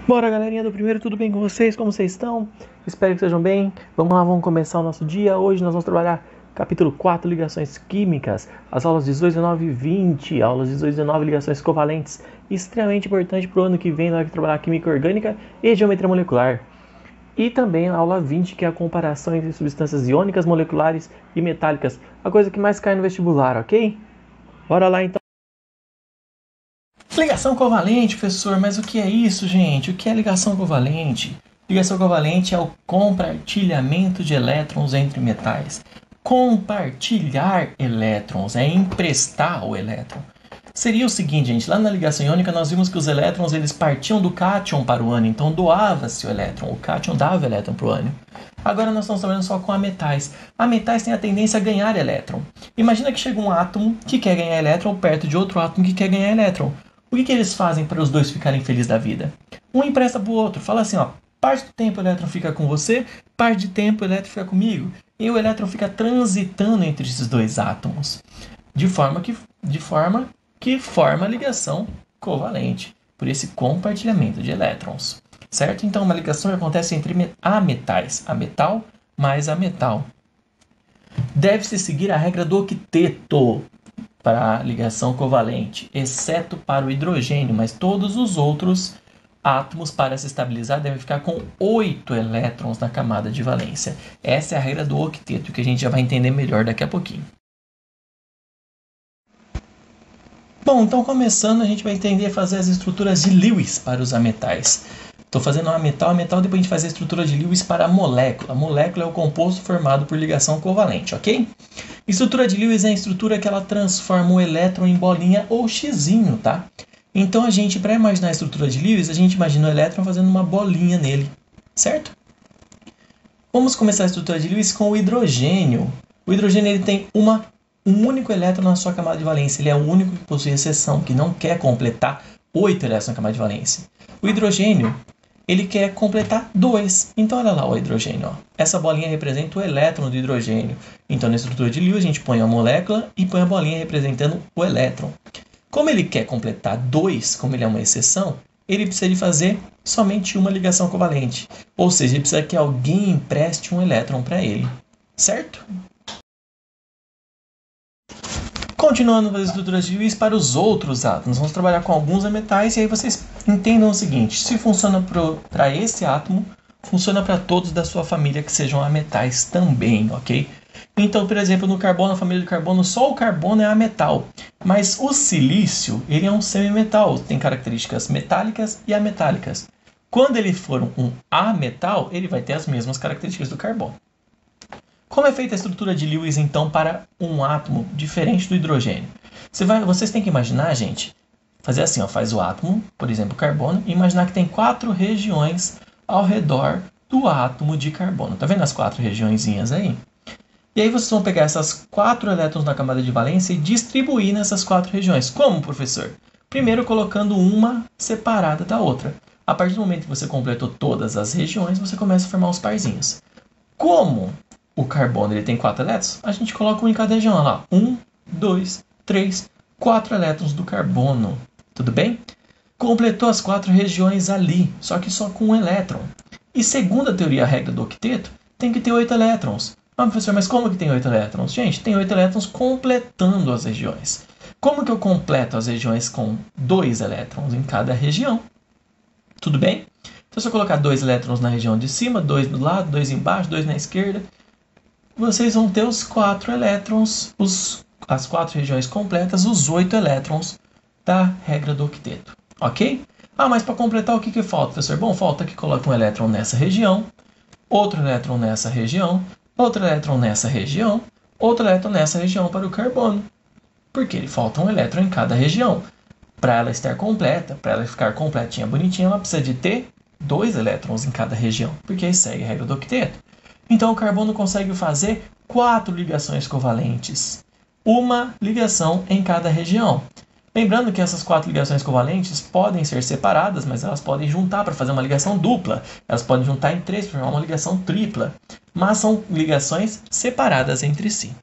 Bora, galerinha do primeiro, tudo bem com vocês? Como vocês estão? Espero que estejam bem. Vamos lá, vamos começar o nosso dia. Hoje nós vamos trabalhar capítulo 4, ligações químicas, as aulas 18, 19 e 20, aulas 18 e 19, ligações covalentes, extremamente importante para o ano que vem, na hora de trabalhar química orgânica e geometria molecular. E também a aula 20, que é a comparação entre substâncias iônicas, moleculares e metálicas, a coisa que mais cai no vestibular, ok? Bora lá então. Ligação covalente, professor, mas o que é isso, gente? O que é ligação covalente? Ligação covalente é o compartilhamento de elétrons entre metais. Compartilhar elétrons é emprestar o elétron. Seria o seguinte, gente, lá na ligação iônica nós vimos que os elétrons eles partiam do cátion para o ânion, então doava-se o elétron, o cátion dava o elétron para o ânion. Agora nós estamos trabalhando só com ametais. Ametais têm a tendência a ganhar elétron. Imagina que chega um átomo que quer ganhar elétron perto de outro átomo que quer ganhar elétron. O que eles fazem para os dois ficarem felizes da vida? Um empresta para o outro. Fala assim, ó, parte do tempo o elétron fica com você, parte do tempo o elétron fica comigo. E o elétron fica transitando entre esses dois átomos. De forma que forma a ligação covalente. Por esse compartilhamento de elétrons. Certo? Então, uma ligação acontece entre ametais. Ametal mais ametal. Deve-se seguir a regra do octeto para a ligação covalente, exceto para o hidrogênio, mas todos os outros átomos, para se estabilizar, devem ficar com 8 elétrons na camada de valência. Essa é a regra do octeto, que a gente já vai entender melhor daqui a pouquinho. Bom, então começando, a gente vai entender fazer as estruturas de Lewis para os ametais. Estou fazendo uma metal, depois a gente faz a estrutura de Lewis para a molécula. A molécula é o composto formado por ligação covalente, ok? Estrutura de Lewis é a estrutura que ela transforma o elétron em bolinha ou xizinho, tá? Então, para imaginar a estrutura de Lewis, a gente imagina o elétron fazendo uma bolinha nele, certo? Vamos começar a estrutura de Lewis com o hidrogênio. O hidrogênio ele tem um único elétron na sua camada de valência. Ele é o único que possui exceção, que não quer completar 8 elétrons na camada de valência. O hidrogênio ele quer completar 2. Então, olha lá o hidrogênio. Ó. Essa bolinha representa o elétron do hidrogênio. Então, na estrutura de Lewis, a gente põe a molécula e põe a bolinha representando o elétron. Como ele quer completar 2, como ele é uma exceção, ele precisa de fazer somente uma ligação covalente. Ou seja, ele precisa que alguém empreste um elétron para ele. Certo? Continuando com as estruturas de Lewis para os outros átomos, vamos trabalhar com alguns ametais e aí vocês entendam o seguinte, se funciona para esse átomo, funciona para todos da sua família que sejam ametais também, ok? Então, por exemplo, no carbono, na família do carbono, só o carbono é ametal, mas o silício, ele é um semimetal, tem características metálicas e ametálicas. Quando ele for um ametal, ele vai ter as mesmas características do carbono. Como é feita a estrutura de Lewis, então, para um átomo diferente do hidrogênio? Vocês têm que imaginar, gente, fazer assim, ó, faz o átomo, por exemplo, carbono, e imaginar que tem 4 regiões ao redor do átomo de carbono. Tá vendo as 4 regiõezinhas aí? E aí vocês vão pegar essas 4 elétrons na camada de valência e distribuir nessas 4 regiões. Como, professor? Primeiro colocando uma separada da outra. A partir do momento que você completou todas as regiões, você começa a formar os parzinhos. Como o carbono ele tem 4 elétrons, a gente coloca um em cada região. Olha lá, 1, 2, 3, 4 elétrons do carbono. Tudo bem? Completou as 4 regiões ali, só que só com um elétron. E segundo a teoria, a regra do octeto, tem que ter 8 elétrons. Ah, professor, mas como que tem 8 elétrons? Gente, tem 8 elétrons completando as regiões. Como que eu completo as regiões com 2 elétrons em cada região? Tudo bem? Então, se eu colocar 2 elétrons na região de cima, 2 do lado, 2 embaixo, 2 na esquerda, vocês vão ter os 4 elétrons, as 4 regiões completas, os 8 elétrons da regra do octeto. Ok? Ah, mas para completar o que falta, professor? Bom, falta que coloque um elétron nessa região, outro elétron nessa região, outro elétron nessa região, outro elétron nessa região para o carbono. Porque ele falta um elétron em cada região. Para ela estar completa, para ela ficar completinha, bonitinha, ela precisa de ter 2 elétrons em cada região, porque aí segue a regra do octeto. Então, o carbono consegue fazer 4 ligações covalentes. Uma ligação em cada região. Lembrando que essas 4 ligações covalentes podem ser separadas, mas elas podem juntar para fazer uma ligação dupla. Elas podem juntar em 3 para formar uma ligação tripla. Mas são ligações separadas entre si.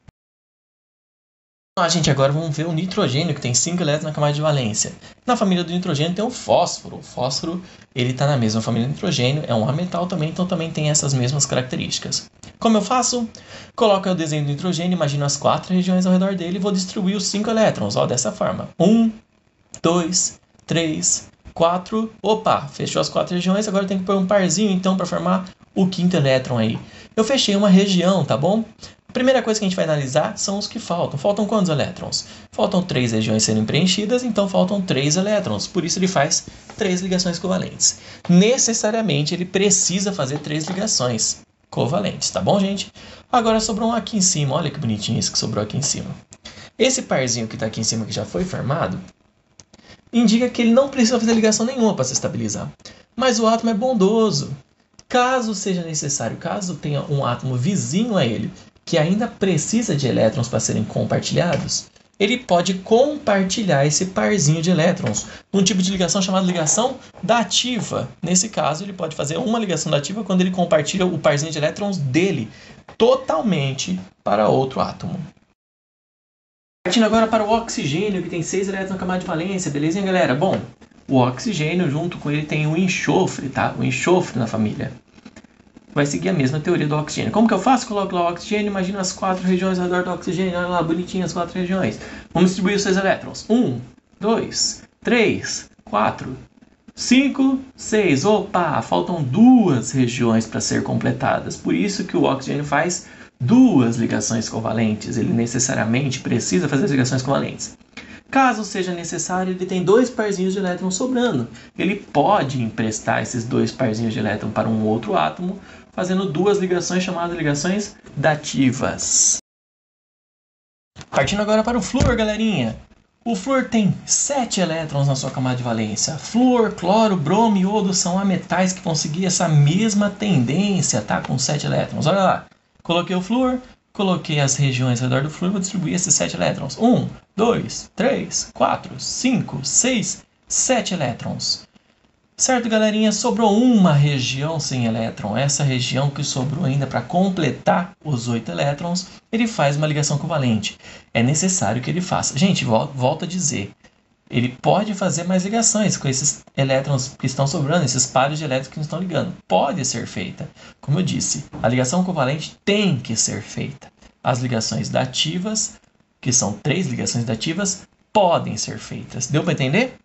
Gente, agora vamos ver o nitrogênio, que tem 5 elétrons na camada de valência. Na família do nitrogênio tem o fósforo. O fósforo, ele está na mesma família do nitrogênio, é um ametal também, então também tem essas mesmas características. Como eu faço? Coloco o desenho do nitrogênio, imagino as 4 regiões ao redor dele e vou distribuir os 5 elétrons, dessa forma. 1, 2, 3, 4. Opa, fechou as 4 regiões, agora eu tenho que pôr um parzinho então para formar o 5º elétron aí. Eu fechei uma região, tá bom? A primeira coisa que a gente vai analisar são os que faltam. Faltam quantos elétrons? Faltam 3 regiões sendo preenchidas, então faltam 3 elétrons. Por isso ele faz 3 ligações covalentes. Necessariamente ele precisa fazer 3 ligações covalentes, tá bom, gente? Agora sobrou um aqui em cima. Olha que bonitinho esse que sobrou aqui em cima. Esse parzinho que está aqui em cima, que já foi formado, indica que ele não precisa fazer ligação nenhuma para se estabilizar. Mas o átomo é bondoso. Caso seja necessário, caso tenha um átomo vizinho a ele, que ainda precisa de elétrons para serem compartilhados, ele pode compartilhar esse parzinho de elétrons num tipo de ligação chamada ligação dativa. Nesse caso, ele pode fazer uma ligação dativa quando ele compartilha o parzinho de elétrons dele totalmente para outro átomo. Partindo agora para o oxigênio, que tem 6 elétrons na camada de valência, beleza, galera? Bom, o oxigênio, junto com ele, tem o enxofre, tá? O enxofre na família. Vai seguir a mesma teoria do oxigênio. Como que eu faço? Coloco lá o oxigênio, imagina as 4 regiões ao redor do oxigênio. Olha lá, bonitinhas as 4 regiões. Vamos distribuir os 6 elétrons. 1, 2, 3, 4, 5, 6. Opa, faltam 2 regiões para ser completadas. Por isso que o oxigênio faz 2 ligações covalentes. Ele necessariamente precisa fazer as ligações covalentes. Caso seja necessário, ele tem 2 parzinhos de elétrons sobrando. Ele pode emprestar esses 2 parzinhos de elétron para um outro átomo, fazendo 2 ligações chamadas ligações dativas. Partindo agora para o flúor, galerinha. O flúor tem 7 elétrons na sua camada de valência. Flúor, cloro, bromo e iodo são ametais que vão seguir essa mesma tendência, tá? Com 7 elétrons. Olha lá. Coloquei o flúor, coloquei as regiões ao redor do flúor e vou distribuir esses 7 elétrons. 1, 2, 3, 4, 5, 6, 7 elétrons. Certo, galerinha? Sobrou uma região sem elétron. Essa região que sobrou ainda para completar os 8 elétrons, ele faz uma ligação covalente. É necessário que ele faça. Gente, volto a dizer. Ele pode fazer mais ligações com esses elétrons que estão sobrando, esses pares de elétrons que estão ligando. Pode ser feita. Como eu disse, a ligação covalente tem que ser feita. As ligações dativas, que são 3 ligações dativas, podem ser feitas. Deu para entender?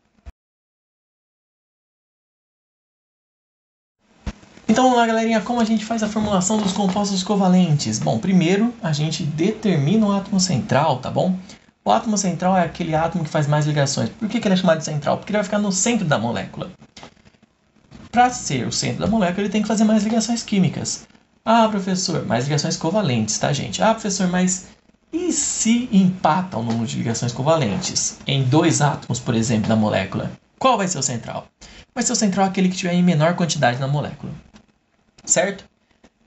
Então vamos lá, galerinha, como a gente faz a formulação dos compostos covalentes? Bom, primeiro a gente determina o átomo central, tá bom? O átomo central é aquele átomo que faz mais ligações. Por que ele é chamado de central? Porque ele vai ficar no centro da molécula. Para ser o centro da molécula, ele tem que fazer mais ligações químicas. Ah, professor, mais ligações covalentes, tá, gente? Ah, professor, mas e se empata o número de ligações covalentes em 2 átomos, por exemplo, da molécula? Qual vai ser o central? Vai ser o central aquele que tiver em menor quantidade na molécula. Certo?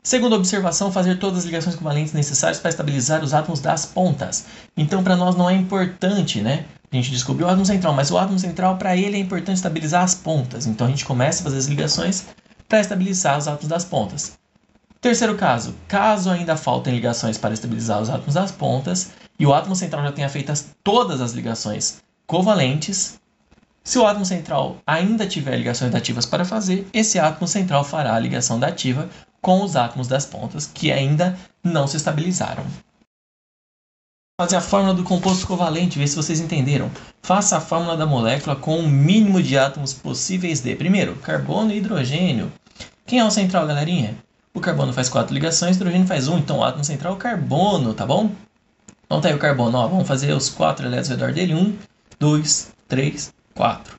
Segunda observação, fazer todas as ligações covalentes necessárias para estabilizar os átomos das pontas. Então, para nós não é importante, né? A gente descobriu o átomo central, mas o átomo central, para ele, é importante estabilizar as pontas. Então, a gente começa a fazer as ligações para estabilizar os átomos das pontas. Terceiro caso ainda faltem ligações para estabilizar os átomos das pontas e o átomo central já tenha feito todas as ligações covalentes, se o átomo central ainda tiver ligações dativas para fazer, esse átomo central fará a ligação dativa com os átomos das pontas que ainda não se estabilizaram. Fazer a fórmula do composto covalente, ver se vocês entenderam. Faça a fórmula da molécula com o mínimo de átomos possíveis de, primeiro, carbono e hidrogênio. Quem é o central, galerinha? O carbono faz 4 ligações, o hidrogênio faz 1, então o átomo central é o carbono, tá bom? Então tá aí o carbono, vamos fazer os 4 elétrons ao redor dele, 1, 2, 3, 4.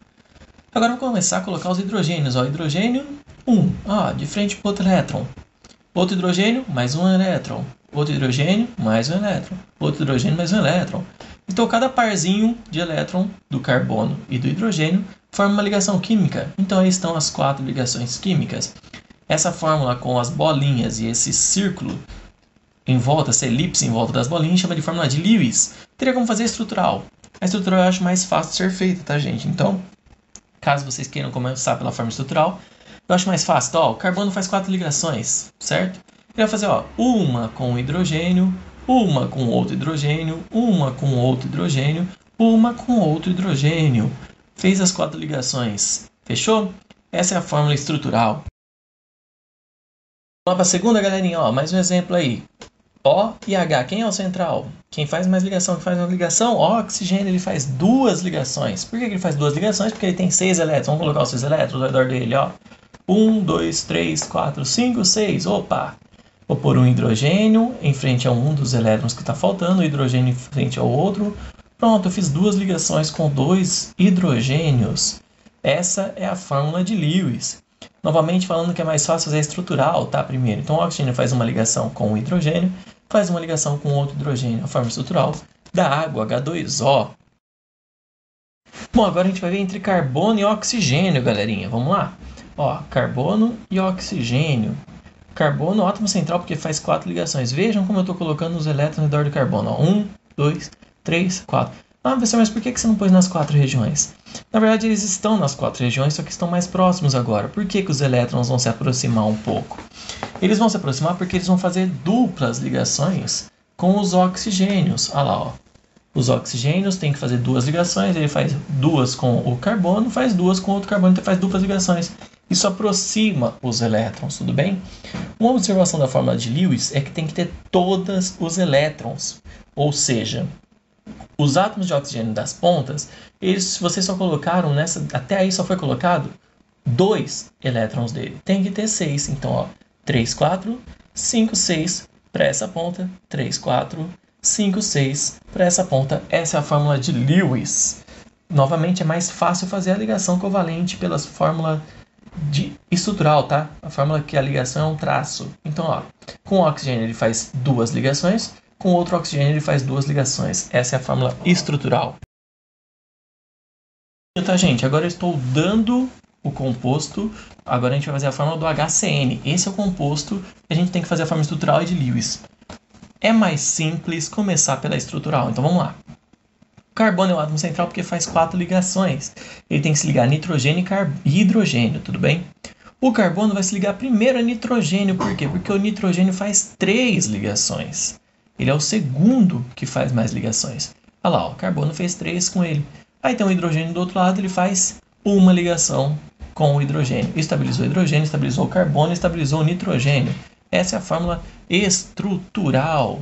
Agora vamos começar a colocar os hidrogênios, hidrogênio 1, de frente para o outro elétron. Outro hidrogênio, mais um elétron. Outro hidrogênio, mais um elétron. Outro hidrogênio, mais um elétron. Então, cada parzinho de elétron do carbono e do hidrogênio forma uma ligação química. Então, aí estão as 4 ligações químicas. Essa fórmula com as bolinhas e esse círculo em volta, essa elipse em volta das bolinhas, chama de fórmula de Lewis. Teria como fazer estrutural. A estrutural eu acho mais fácil de ser feita, tá, gente? Então, caso vocês queiram começar pela fórmula estrutural, eu acho mais fácil. Então, o carbono faz 4 ligações, certo? Ele vai fazer uma com o hidrogênio, uma com outro hidrogênio, uma com outro hidrogênio, uma com outro hidrogênio. Fez as 4 ligações. Fechou? Essa é a fórmula estrutural. Vamos para a segunda, galerinha. Ó, mais um exemplo aí. O e H. Quem é o central? Quem faz mais ligação? Quem faz mais ligação? O oxigênio ele faz 2 ligações. Por que ele faz 2 ligações? Porque ele tem 6 elétrons. Vamos colocar os 6 elétrons ao redor dele. Ó. 1, 2, 3, 4, 5, 6. Opa! Vou pôr um hidrogênio em frente a um dos elétrons que está faltando. O hidrogênio em frente ao outro. Pronto, eu fiz 2 ligações com 2 hidrogênios. Essa é a fórmula de Lewis. Novamente falando que é mais fácil fazer estrutural, tá? Primeiro, então o oxigênio faz uma ligação com o hidrogênio, faz uma ligação com outro hidrogênio, a forma estrutural da água, H2O. Bom, agora a gente vai ver entre carbono e oxigênio, galerinha. Vamos lá? Ó, carbono e oxigênio. Carbono, átomo central, porque faz 4 ligações. Vejam como eu estou colocando os elétrons ao redor do carbono. Ó, 1, 2, 3, 4. Ah, professor, mas por que você não pôs nas 4 regiões? Na verdade, eles estão nas 4 regiões, só que estão mais próximos agora. Por que os elétrons vão se aproximar um pouco? Eles vão se aproximar porque eles vão fazer duplas ligações com os oxigênios. Olha lá, ó. Os oxigênios têm que fazer 2 ligações, ele faz 2 com o carbono, faz 2 com outro carbono, então faz duplas ligações. Isso aproxima os elétrons, tudo bem? Uma observação da fórmula de Lewis é que tem que ter todos os elétrons, ou seja, os átomos de oxigênio das pontas, eles, vocês só colocaram nessa, até aí só foi colocado 2 elétrons dele. Tem que ter 6, então ó, 3, 4, 5, 6 para essa ponta, 3, 4, 5, 6 para essa ponta. Essa é a fórmula de Lewis. Novamente é mais fácil fazer a ligação covalente pelas fórmulas de estrutural, tá? A fórmula que a ligação é um traço. Então ó, com o oxigênio ele faz 2 ligações, com outro oxigênio ele faz 2 ligações. Essa é a fórmula estrutural. Tá, gente? Agora eu estou dando o composto. Agora a gente vai fazer a fórmula do HCN. Esse é o composto que a gente tem que fazer a fórmula estrutural de Lewis. É mais simples começar pela estrutural. Então vamos lá. O carbono é o átomo central porque faz 4 ligações. Ele tem que se ligar a nitrogênio e hidrogênio, tudo bem? O carbono vai se ligar primeiro a nitrogênio. Por quê? Porque o nitrogênio faz 3 ligações. Ele é o segundo que faz mais ligações. Olha lá, ó, o carbono fez 3 com ele. Aí tem o hidrogênio do outro lado, ele faz uma ligação com o hidrogênio. Estabilizou o hidrogênio, estabilizou o carbono, estabilizou o nitrogênio. Essa é a fórmula estrutural.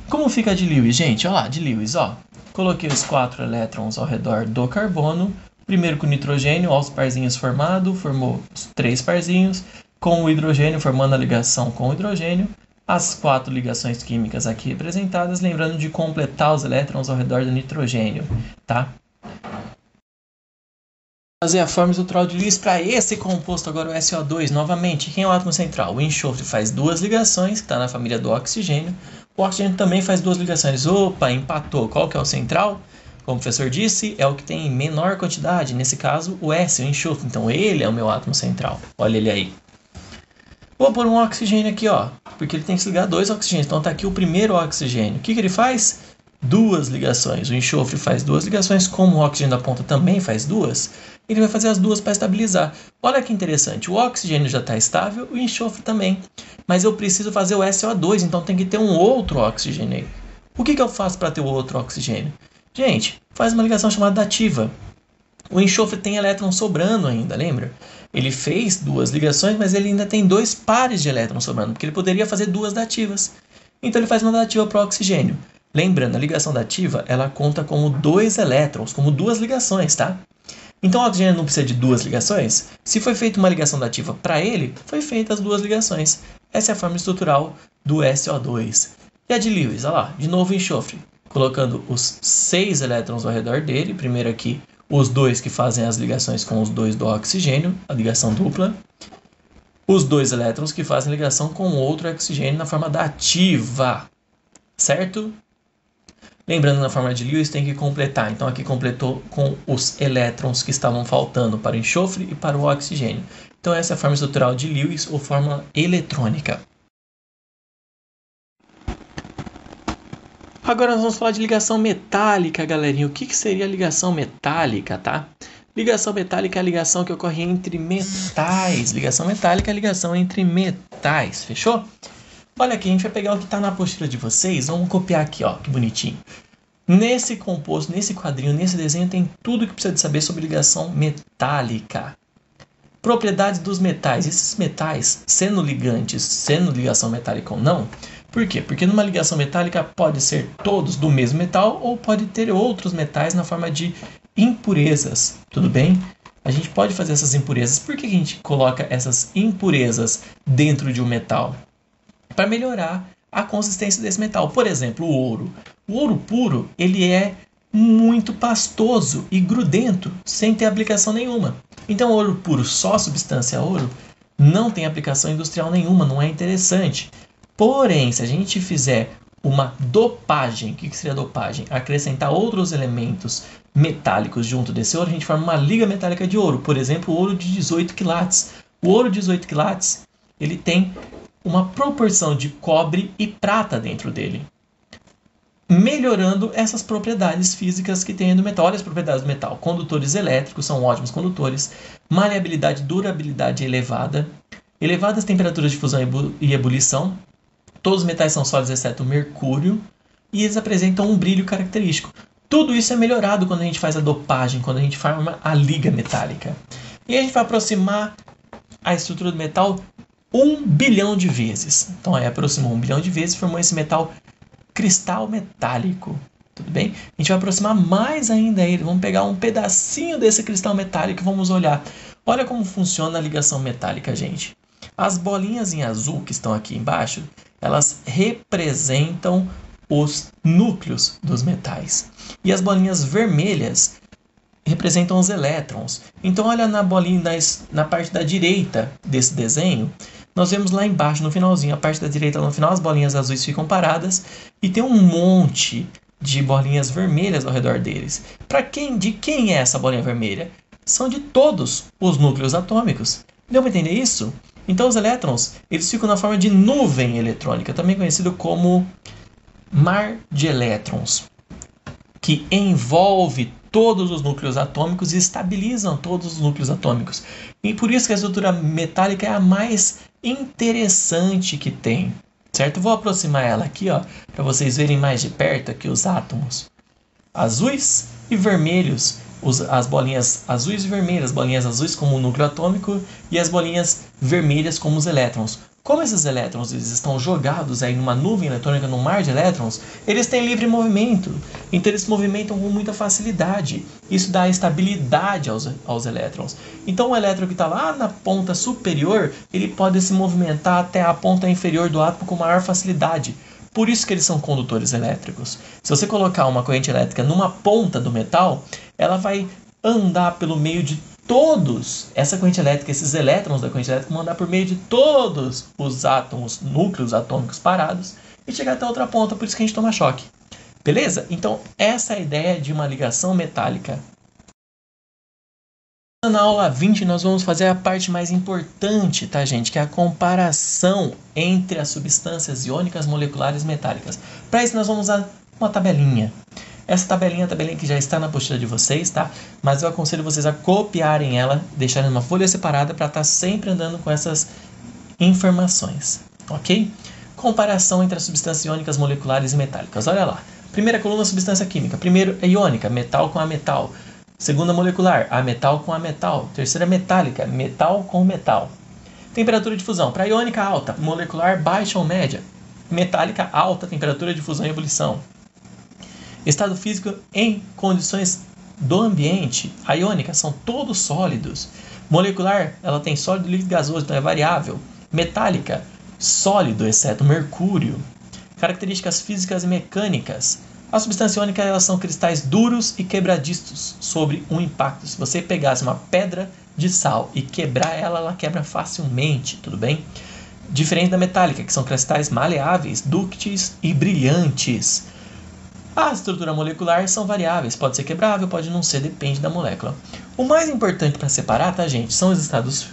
Como fica a de Lewis, gente? Olha lá, de Lewis, ó. Coloquei os 4 elétrons ao redor do carbono. Primeiro com o nitrogênio, ó, os parzinhos formados, formou os 3 parzinhos. Com o hidrogênio, formando a ligação com o hidrogênio. As 4 ligações químicas aqui representadas, lembrando de completar os elétrons ao redor do nitrogênio, tá? Fazer a fórmula estrutural de Lewis para esse composto agora, o SO2, novamente. Quem é o átomo central? O enxofre faz 2 ligações, que está na família do oxigênio. O oxigênio também faz 2 ligações. Opa, empatou. Qual que é o central? Como o professor disse, é o que tem menor quantidade. Nesse caso, o S, o enxofre. Então, ele é o meu átomo central. Olha ele aí. Vou pôr um oxigênio aqui, ó, porque ele tem que se ligar a 2 oxigênios. Então tá aqui o primeiro oxigênio. O que ele faz? 2 ligações. O enxofre faz 2 ligações, como o oxigênio da ponta também faz 2, ele vai fazer as 2 para estabilizar. Olha que interessante, o oxigênio já está estável, o enxofre também. Mas eu preciso fazer o SO2, então tem que ter um outro oxigênio aí. O que eu faço para ter o outro oxigênio? Gente, faz uma ligação chamada dativa. O enxofre tem elétrons sobrando ainda, lembra? Ele fez 2 ligações, mas ele ainda tem 2 pares de elétrons sobrando, porque ele poderia fazer 2 dativas. Então ele faz uma dativa para o oxigênio. Lembrando, a ligação dativa, ela conta como 2 elétrons, como 2 ligações, tá? Então o oxigênio não precisa de 2 ligações? Se foi feita uma ligação dativa para ele, foi feita as 2 ligações. Essa é a forma estrutural do SO2. E a de Lewis, olha lá, de novo o enxofre, colocando os 6 elétrons ao redor dele, primeiro aqui os 2 que fazem as ligações com os 2 do oxigênio, a ligação dupla. Os 2 elétrons que fazem ligação com outro oxigênio na forma dativa. Certo? Lembrando, na fórmula de Lewis tem que completar. Então aqui completou com os elétrons que estavam faltando para o enxofre e para o oxigênio. Então essa é a fórmula estrutural de Lewis ou fórmula eletrônica. Agora nós vamos falar de ligação metálica, galerinha. O que seria a ligação metálica, tá? Ligação metálica é a ligação que ocorre entre metais. Ligação metálica é a ligação entre metais, fechou? Olha aqui, a gente vai pegar o que está na apostila de vocês, vamos copiar aqui, ó, que bonitinho. Nesse composto, nesse quadrinho, nesse desenho, tem tudo que precisa de saber sobre ligação metálica. Propriedades dos metais. Esses metais, sendo ligantes, sendo ligação metálica ou não. Por quê? Porque numa ligação metálica pode ser todos do mesmo metal ou pode ter outros metais na forma de impurezas. Tudo bem? A gente pode fazer essas impurezas. Por que a gente coloca essas impurezas dentro de um metal? Para melhorar a consistência desse metal. Por exemplo, o ouro. O ouro puro, ele é muito pastoso e grudento, sem ter aplicação nenhuma. Então, o ouro puro, só substância ouro, não tem aplicação industrial nenhuma, não é interessante. Porém, se a gente fizer uma dopagem, o que seria dopagem? Acrescentar outros elementos metálicos junto desse ouro, a gente forma uma liga metálica de ouro. Por exemplo, o ouro de 18 quilates. O ouro de 18 quilates, ele tem uma proporção de cobre e prata dentro dele, melhorando essas propriedades físicas que tem no metal. Olha as propriedades do metal. Condutores elétricos, são ótimos condutores. Maleabilidade, durabilidade elevada. Elevadas temperaturas de fusão e ebulição. Todos os metais são sólidos, exceto o mercúrio. E eles apresentam um brilho característico. Tudo isso é melhorado quando a gente faz a dopagem, quando a gente forma a liga metálica. E a gente vai aproximar a estrutura do metal 1 bilhão de vezes. Então, aproximou 1 bilhão de vezes e formou esse metal cristal metálico. Tudo bem? A gente vai aproximar mais ainda ele. Vamos pegar um pedacinho desse cristal metálico e vamos olhar. Olha como funciona a ligação metálica, gente. As bolinhas em azul que estão aqui embaixo, elas representam os núcleos dos metais. E as bolinhas vermelhas representam os elétrons. Então, olha na bolinha, na parte da direita desse desenho, nós vemos lá embaixo, no finalzinho, a parte da direita, no final, as bolinhas azuis ficam paradas e tem um monte de bolinhas vermelhas ao redor deles. De quem é essa bolinha vermelha? São de todos os núcleos atômicos. Deu para entender isso? Então, os elétrons, eles ficam na forma de nuvem eletrônica, também conhecido como mar de elétrons, que envolve todos os núcleos atômicos e estabilizam todos os núcleos atômicos. E por isso que a estrutura metálica é a mais interessante que tem, certo? Vou aproximar ela aqui, ó, para vocês verem mais de perto aqui os átomos azuis e vermelhos, as bolinhas azuis e vermelhas, bolinhas azuis como o núcleo atômico e as bolinhas vermelhas como os elétrons. Como esses elétrons eles estão jogados aí numa nuvem eletrônica, num mar de elétrons, eles têm livre movimento. Então eles se movimentam com muita facilidade. Isso dá estabilidade aos elétrons. Então o elétron que está lá na ponta superior, ele pode se movimentar até a ponta inferior do átomo com maior facilidade. Por isso que eles são condutores elétricos. Se você colocar uma corrente elétrica numa ponta do metal, ela vai andar pelo meio de todos, essa corrente elétrica, esses elétrons da corrente elétrica vão andar por meio de todos os átomos, núcleos atômicos parados e chegar até outra ponta, por isso que a gente toma choque. Beleza? Então, essa é a ideia de uma ligação metálica. Na aula 20, nós vamos fazer a parte mais importante, tá, gente? Que é a comparação entre as substâncias iônicas, moleculares e metálicas. Para isso, nós vamos usar uma tabelinha. Essa tabelinha é a tabelinha que já está na apostila de vocês, tá? Mas eu aconselho vocês a copiarem ela, deixarem numa folha separada para estar sempre andando com essas informações, ok? Comparação entre as substâncias iônicas, moleculares e metálicas. Olha lá. Primeira coluna, substância química. Primeiro é iônica, metal com ametal. Segunda molecular, ametal com ametal. Terceira metálica, metal com metal. Temperatura de fusão. Para iônica alta, molecular baixa ou média. Metálica alta, temperatura de fusão e ebulição. Estado físico em condições do ambiente. A iônica são todos sólidos. Molecular, ela tem sólido, líquido, gasoso, então é variável. Metálica, sólido, exceto mercúrio. Características físicas e mecânicas. As substâncias iônicas, elas são cristais duros e quebradiços sobre um impacto. Se você pegasse uma pedra de sal e quebrar ela, ela quebra facilmente, tudo bem? Diferente da metálica, que são cristais maleáveis, dúcteis e brilhantes. A estrutura molecular são variáveis, pode ser quebrável, pode não ser, depende da molécula. O mais importante para separar, tá, gente, são os estados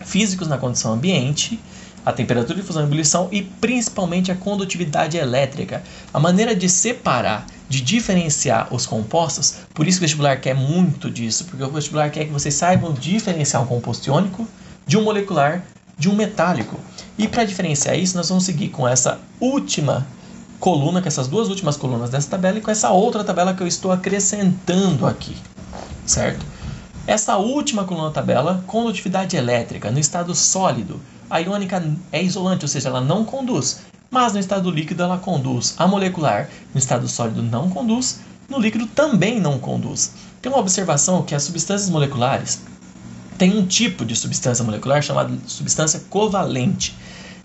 físicos na condição ambiente, a temperatura de fusão e ebulição e principalmente a condutividade elétrica. A maneira de separar, de diferenciar os compostos, por isso que o vestibular quer muito disso, porque o vestibular quer que vocês saibam diferenciar um composto iônico de um molecular, de um metálico. E para diferenciar isso, nós vamos seguir com essa última coluna, com essas duas últimas colunas dessa tabela e com essa outra tabela que eu estou acrescentando aqui, certo? Essa última coluna da tabela, condutividade elétrica no estado sólido. A iônica é isolante, ou seja, ela não conduz, mas no estado líquido ela conduz. A molecular no estado sólido não conduz, no líquido também não conduz. Tem uma observação que as substâncias moleculares têm um tipo de substância molecular chamada substância covalente.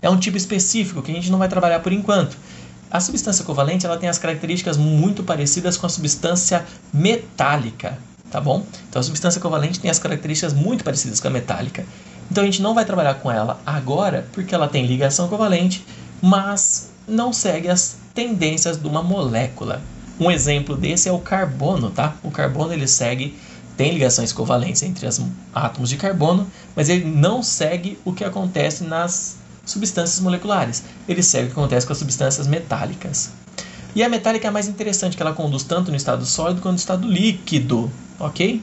É um tipo específico que a gente não vai trabalhar por enquanto. A substância covalente ela tem as características muito parecidas com a substância metálica, tá bom? Então a substância covalente tem as características muito parecidas com a metálica. Então a gente não vai trabalhar com ela agora porque ela tem ligação covalente, mas não segue as tendências de uma molécula. Um exemplo desse é o carbono, tá? O carbono ele tem ligações covalentes entre os átomos de carbono, mas ele não segue o que acontece nas substâncias moleculares. Ele segue o que acontece com as substâncias metálicas. E a metálica é mais interessante, que ela conduz tanto no estado sólido quanto no estado líquido, ok?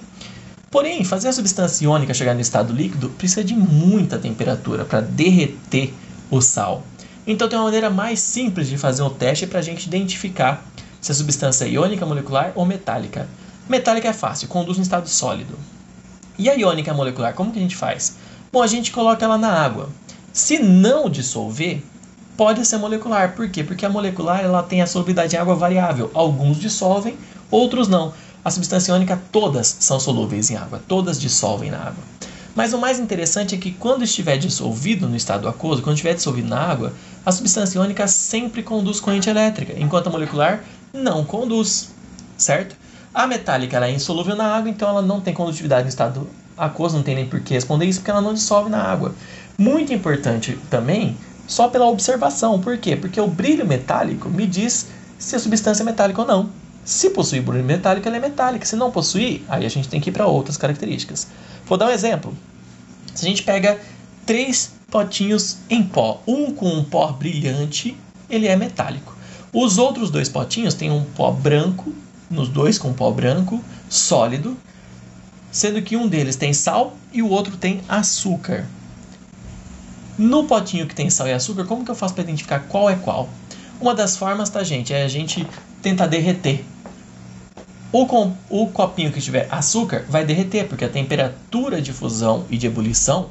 Porém, fazer a substância iônica chegar no estado líquido precisa de muita temperatura para derreter o sal. Então tem uma maneira mais simples de fazer um teste para a gente identificar se a substância é iônica, molecular ou metálica. Metálica é fácil, conduz no estado sólido. E a iônica molecular, como que a gente faz? Bom, a gente coloca ela na água. Se não dissolver, pode ser molecular. Por quê? Porque a molecular ela tem a solubilidade em água variável. Alguns dissolvem, outros não. A substância iônica todas são solúveis em água, todas dissolvem na água. Mas o mais interessante é que quando estiver dissolvido no estado aquoso, quando estiver dissolvido na água, a substância iônica sempre conduz corrente elétrica, enquanto a molecular não conduz, certo? A metálica ela é insolúvel na água, então ela não tem condutividade no estado aquoso, não tem nem por que responder isso, porque ela não dissolve na água. Muito importante também, só pela observação. Por quê? Porque o brilho metálico me diz se a substância é metálica ou não. Se possuir brilho metálico, ela é metálica. Se não possuir, aí a gente tem que ir para outras características. Vou dar um exemplo. Se a gente pega 3 potinhos em pó, um com um pó brilhante, ele é metálico. Os outros 2 potinhos têm um pó branco, nos 2 com pó branco, sólido, sendo que um deles tem sal e o outro tem açúcar. No potinho que tem sal e açúcar, como que eu faço para identificar qual é qual? Uma das formas, tá, gente, é a gente tentar derreter. O copinho que tiver açúcar vai derreter, porque a temperatura de fusão e de ebulição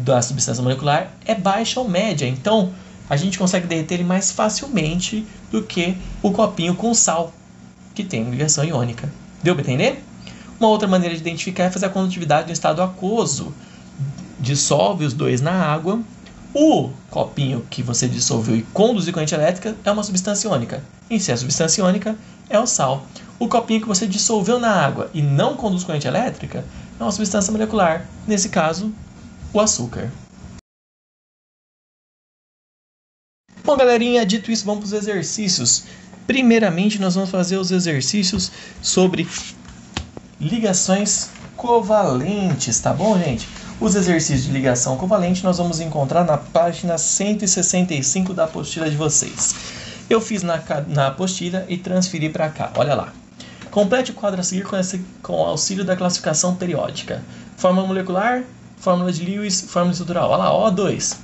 da substância molecular é baixa ou média. Então, a gente consegue derreter ele mais facilmente do que o copinho com sal, que tem ligação iônica. Deu para entender? Uma outra maneira de identificar é fazer a condutividade no estado aquoso. Dissolve os 2 na água. O copinho que você dissolveu e conduziu corrente elétrica é uma substância iônica. E se é a substância iônica, é o sal. O copinho que você dissolveu na água e não conduz corrente elétrica é uma substância molecular. Nesse caso, o açúcar. Bom, galerinha, dito isso, vamos para os exercícios. Primeiramente, nós vamos fazer os exercícios sobre ligações covalentes, tá bom, gente? Os exercícios de ligação covalente nós vamos encontrar na página 165 da apostila de vocês. Eu fiz na apostila e transferi para cá, olha lá. Complete o quadro a seguir com o auxílio da classificação periódica. Fórmula molecular, fórmula de Lewis, fórmula estrutural. Olha lá, O2.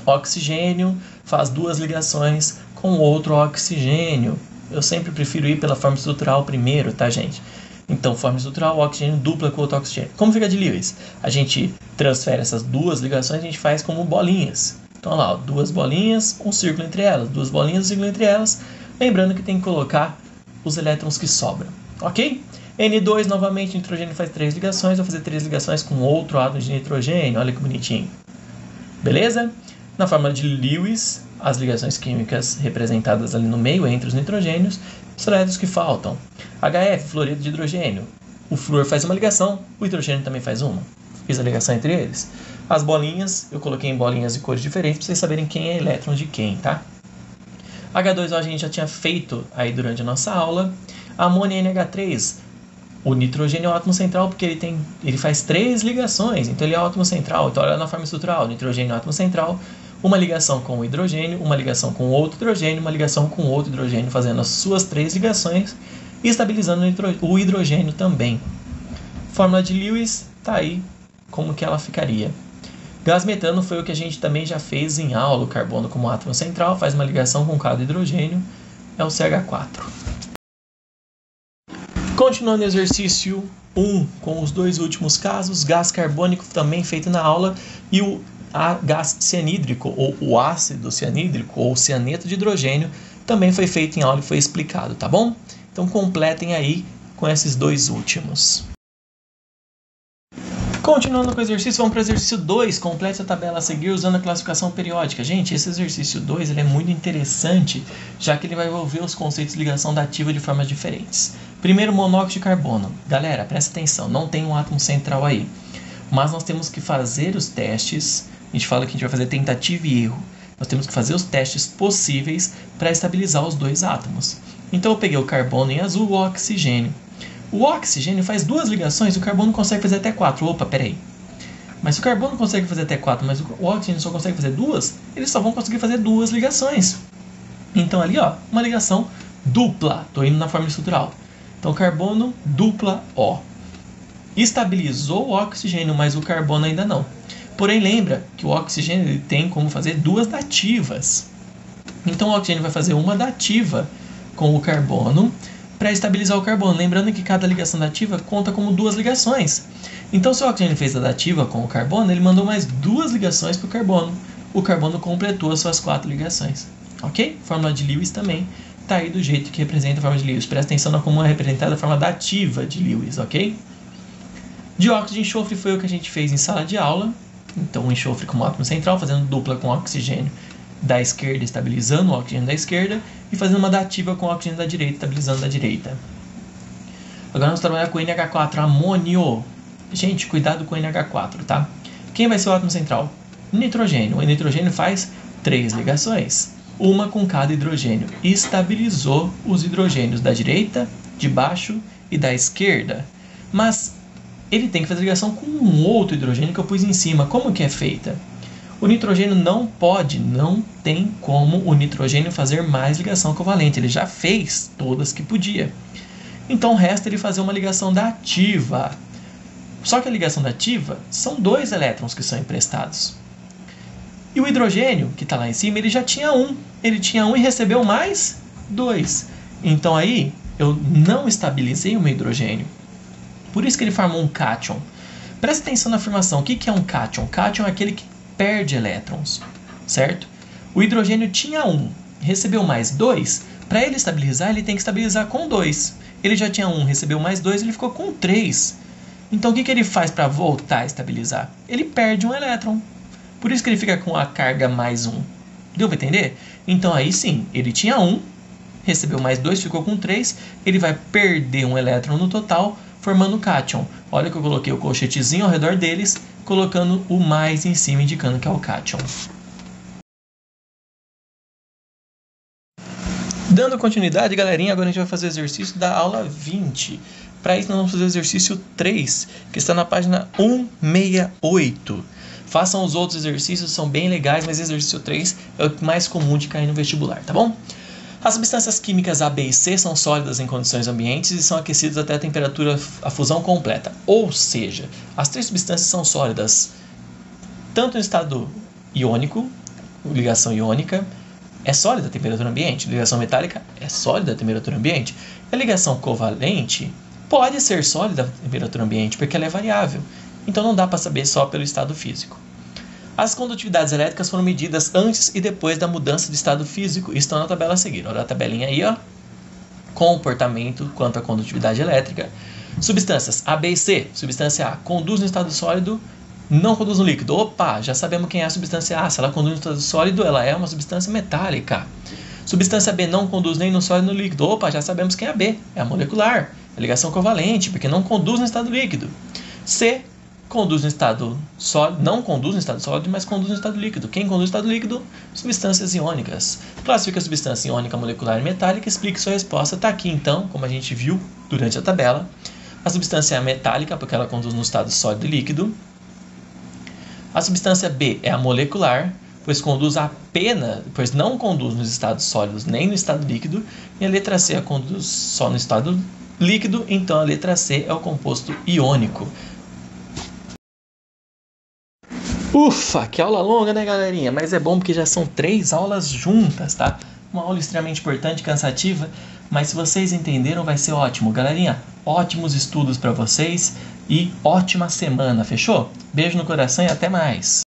Oxigênio faz 2 ligações com outro oxigênio. Eu sempre prefiro ir pela fórmula estrutural primeiro, tá, gente? Então, fórmula estrutural, oxigênio dupla com outro oxigênio. Como fica de Lewis? A gente transfere essas 2 ligações, a gente faz como bolinhas. Então, olha lá, 2 bolinhas, um círculo entre elas. 2 bolinhas, um círculo entre elas. Lembrando que tem que colocar os elétrons que sobram, ok? N2, novamente, nitrogênio faz 3 ligações. Vou fazer 3 ligações com outro átomo de nitrogênio. Olha que bonitinho. Beleza? Na fórmula de Lewis, as ligações químicas representadas ali no meio, entre os nitrogênios, os elétrons que faltam. HF, fluoreto de hidrogênio. O flúor faz uma ligação, o hidrogênio também faz uma. Fiz a ligação entre eles. As bolinhas, eu coloquei em bolinhas de cores diferentes para vocês saberem quem é elétron de quem, tá? H2O a gente já tinha feito aí durante a nossa aula. Amônia NH3, o nitrogênio é o átomo central porque ele faz 3 ligações, então ele é o átomo central. Então olha na forma estrutural, nitrogênio é o átomo central, uma ligação com o hidrogênio, uma ligação com outro hidrogênio, uma ligação com outro hidrogênio, fazendo as suas 3 ligações e estabilizando o hidrogênio também. Fórmula de Lewis, tá aí como que ela ficaria. Gás metano foi o que a gente também já fez em aula. O carbono como átomo central faz uma ligação com cada hidrogênio, é o CH4. Continuando o exercício 1 com os dois últimos casos, gás carbônico também feito na aula e o gás cianídrico ou o ácido cianídrico ou cianeto de hidrogênio também foi feito em aula e foi explicado, tá bom? Então completem aí com esses dois últimos. Continuando com o exercício, vamos para o exercício 2. Complete a tabela a seguir usando a classificação periódica. Gente, esse exercício 2 ele é muito interessante, já que ele vai envolver os conceitos de ligação dativa de formas diferentes. Primeiro, monóxido de carbono. Galera, presta atenção, não tem um átomo central aí. Mas nós temos que fazer os testes. A gente fala que a gente vai fazer tentativa e erro. Nós temos que fazer os testes possíveis para estabilizar os dois átomos. Então eu peguei o carbono em azul e o oxigênio. O oxigênio faz duas ligações, o carbono consegue fazer até 4. Opa, peraí. Mas se o carbono consegue fazer até 4, mas o oxigênio só consegue fazer duas, eles só vão conseguir fazer duas ligações. Então ali, ó, uma ligação dupla. Estou indo na forma estrutural. Então carbono dupla O. Estabilizou o oxigênio, mas o carbono ainda não. Porém, lembra que o oxigênio ele tem como fazer duas dativas. Então o oxigênio vai fazer uma dativa com o carbono para estabilizar o carbono. Lembrando que cada ligação dativa conta como duas ligações. Então, se o oxigênio fez a dativa com o carbono, ele mandou mais duas ligações para o carbono. O carbono completou as suas 4 ligações. Ok? Fórmula de Lewis também está aí do jeito que representa a fórmula de Lewis. Presta atenção na como é representada a forma dativa de Lewis, ok? Dióxido de enxofre foi o que a gente fez em sala de aula. Então, o enxofre como átomo central, fazendo dupla com o oxigênio da esquerda, estabilizando o oxigênio da esquerda, e fazendo uma dativa com o oxigênio da direita, estabilizando da direita. Agora vamos trabalhar com o NH4, amônio. Gente, cuidado com o NH4, tá? Quem vai ser o átomo central? Nitrogênio. O nitrogênio faz 3 ligações, uma com cada hidrogênio. Estabilizou os hidrogênios da direita, de baixo e da esquerda. Mas ele tem que fazer ligação com um outro hidrogênio que eu pus em cima. Como que é feita? O nitrogênio não tem como o nitrogênio fazer mais ligação covalente. Ele já fez todas que podia. Então resta ele fazer uma ligação dativa. Só que a ligação dativa são 2 elétrons que são emprestados. E o hidrogênio, que está lá em cima, ele já tinha 1. Ele tinha 1 e recebeu mais 2. Então aí eu não estabilizei o meu hidrogênio. Por isso que ele formou um cátion. Presta atenção na afirmação. O que é um cátion? Cátion é aquele que perde elétrons, certo? O hidrogênio tinha 1, recebeu mais 2. Para ele estabilizar, ele tem que estabilizar com 2. Ele já tinha 1, recebeu mais 2, ele ficou com 3. Então, o que ele faz para voltar a estabilizar? Ele perde um elétron. Por isso que ele fica com a carga mais 1. Deu para entender? Então, aí sim, ele tinha 1, recebeu mais 2, ficou com 3. Ele vai perder um elétron no total, formando o cátion. Olha que eu coloquei o colchetezinho ao redor deles, colocando o mais em cima, indicando que é o cátion. Dando continuidade, galerinha, agora a gente vai fazer o exercício da aula 20. Para isso, nós vamos fazer o exercício 3, que está na página 168. Façam os outros exercícios, são bem legais, mas o exercício 3 é o mais comum de cair no vestibular, tá bom? As substâncias químicas A, B e C são sólidas em condições ambientes e são aquecidas até a temperatura a fusão completa. Ou seja, as 3 substâncias são sólidas tanto em estado iônico, ligação iônica, é sólida a temperatura ambiente. Ligação metálica é sólida a temperatura ambiente. A ligação covalente pode ser sólida a temperatura ambiente porque ela é variável. Então não dá para saber só pelo estado físico. As condutividades elétricas foram medidas antes e depois da mudança de estado físico e estão na tabela a seguir. Olha a tabelinha aí, ó. Comportamento quanto à condutividade elétrica. Substâncias A, B e C. Substância A conduz no estado sólido, não conduz no líquido. Opa, já sabemos quem é a substância A. Se ela conduz no estado sólido, ela é uma substância metálica. Substância B não conduz nem no sólido nem no líquido. Opa, já sabemos quem é a B. É a molecular. É a ligação covalente, porque não conduz no estado líquido. C conduz no estado sólido, não conduz no estado sólido, mas conduz no estado líquido. Quem conduz no estado líquido? Substâncias iônicas. Classifica a substância iônica, molecular e metálica. Explique sua resposta. Está aqui então, como a gente viu durante a tabela. A substância é metálica, porque ela conduz no estado sólido e líquido. A substância B é a molecular, pois não conduz nos estados sólidos nem no estado líquido. E a letra C conduz só no estado líquido, então a letra C é o composto iônico. Ufa, que aula longa, né, galerinha? Mas é bom porque já são 3 aulas juntas, tá? Uma aula extremamente importante, cansativa, mas se vocês entenderam, vai ser ótimo. Galerinha, ótimos estudos para vocês e ótima semana, fechou? Beijo no coração e até mais!